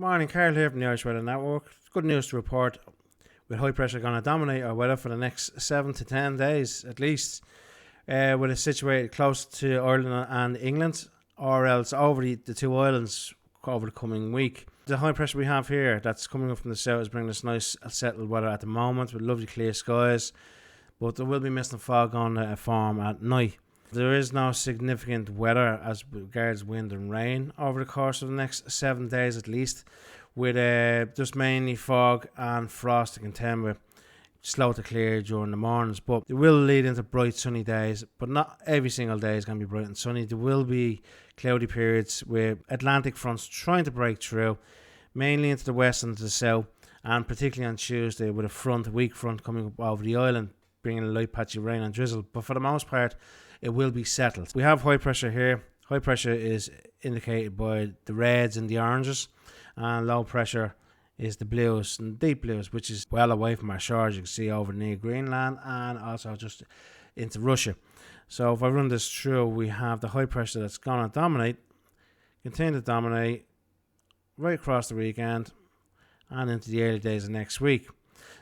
Morning, Carl here from the Irish Weather Network. Good news to report, with high pressure going to dominate our weather for the next 7 to 10 days at least, with it situated close to Ireland and England, or else over the two islands over the coming week. The high pressure we have here that's coming up from the south is bringing us nice settled weather at the moment with lovely clear skies, but there will be mist and fog on form at night. There is no significant weather as regards wind and rain over the course of the next 7 days at least, with just mainly fog and frost to contend with, slow to clear during the mornings. But it will lead into bright sunny days, but not every single day is going to be bright and sunny. There will be cloudy periods with Atlantic fronts trying to break through, mainly into the west and to the south, and particularly on Tuesday with a weak front coming up over the island, bringing a light patchy rain and drizzle. But for the most part, it will be settled. We have high pressure here. High pressure is indicated by the reds and the oranges, and low pressure is the blues and deep blues, which is well away from our shores. You can see over near Greenland and also just into Russia. So if I run this through, we have the high pressure that's going to dominate, continue to dominate right across the weekend and into the early days of next week.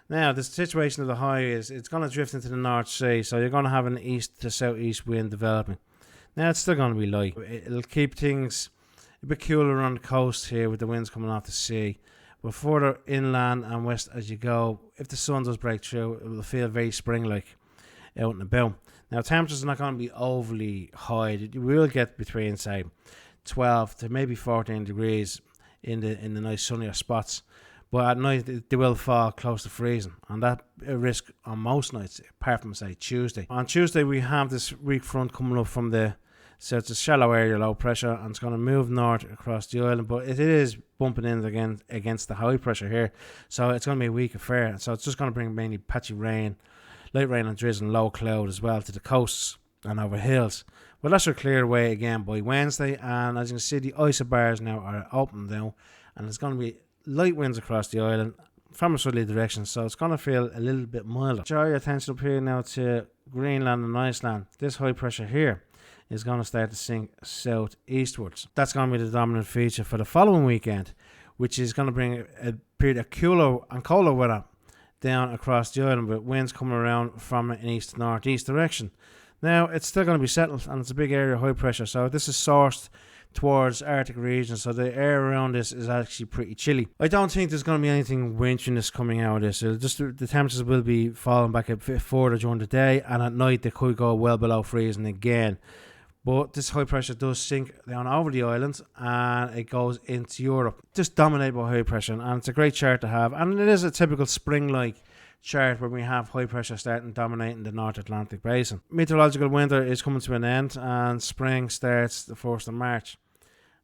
Now, the situation of the high is it's going to drift into the North Sea, so you're going to have an east to southeast wind developing. Now, it's still going to be light. It'll keep things a bit cooler on the coast here with the winds coming off the sea. But further inland and west as you go, if the sun does break through, it will feel very spring-like out and about. Now, temperatures are not going to be overly high. You will get between, say, 12 to maybe 14 degrees in the nice sunnier spots. But at night, they will fall close to freezing, and that risk on most nights, apart from, say, Tuesday. On Tuesday, we have this weak front coming up from the south. It's a shallow area, low pressure, and it's going to move north across the island, but it is bumping in again against the high pressure here, so it's going to be a weak affair. So it's just going to bring mainly patchy rain, light rain and drizzle and low cloud as well to the coasts and over hills. Well, that should clear away again by Wednesday, and as you can see, the isobars now are open now, and it's going to be light winds across the island from a southerly direction, so it's going to feel a little bit milder. Draw your attention up here now to Greenland and Iceland. This high pressure here is going to start to sink southeastwards. That's going to be the dominant feature for the following weekend, which is going to bring a period of cooler and colder weather down across the island with winds coming around from an east to northeast direction. Now, it's still going to be settled, and it's a big area of high pressure, so this is sourced towards Arctic regions, so the air around this is actually pretty chilly. I don't think there's going to be anything winteriness coming out of this. Just the temperatures will be falling back a bit further during the day, and at night they could go well below freezing again. But this high pressure does sink down over the islands and it goes into Europe, just dominated by high pressure, and it's a great chart to have, and it is a typical spring-like chart where we have high pressure starting dominating the North Atlantic basin. Meteorological winter is coming to an end and spring starts the 1st of March.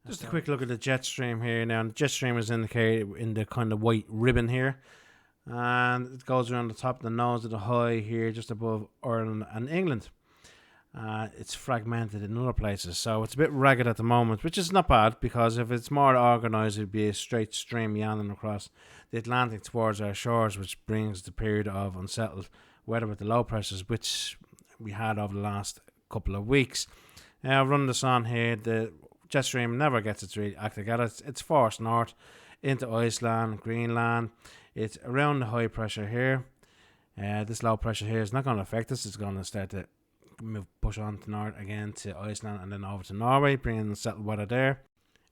Just a quick look at the jet stream here now. The jet stream is indicated in the kind of white ribbon here, and it goes around the top of the nose of the high here just above Ireland and England. It's fragmented in other places, so it's a bit ragged at the moment, which is not bad, because if it's more organised, it'd be a straight stream meandering across the Atlantic towards our shores, which brings the period of unsettled weather with the low pressures, which we had over the last couple of weeks. Now, I've run this on here. The jet stream never gets its really active. It's forced north into Iceland, Greenland. It's around the high pressure here. This low pressure here is not going to affect us. It's going to start to push on to north again to Iceland and then over to Norway, bringing settled weather there.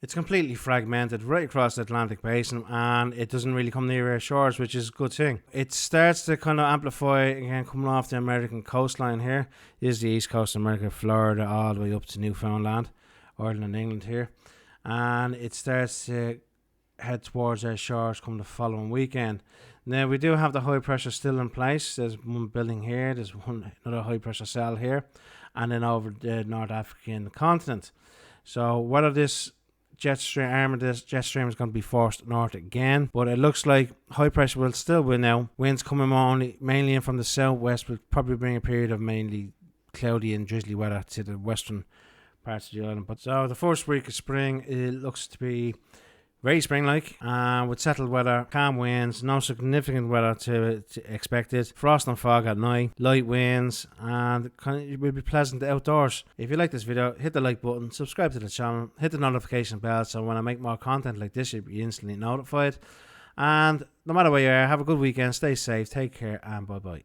It's completely fragmented right across the Atlantic basin, and it doesn't really come near our shores, which is a good thing. It starts to kind of amplify again coming off the American coastline here. This is the east coast of America, Florida, all the way up to Newfoundland, Ireland and England here, and it starts to head towards our shores come the following weekend. Now, we do have the high pressure still in place. There's one building here, there's another high pressure cell here, and then over the North African continent. So whether this jet stream is going to be forced north again, but it looks like high pressure will still win now. Winds coming mainly in from the southwest will probably bring a period of mainly cloudy and drizzly weather to the western parts of the island. But so the first week of spring, it looks to be Very spring-like, and with settled weather, calm winds, no significant weather to expected. Frost and fog at night, light winds, and it will be pleasant outdoors. If you like this video, hit the like button, subscribe to the channel, hit the notification bell so when I make more content like this, you'll be instantly notified. And no matter where you are, have a good weekend, stay safe, take care, and bye-bye.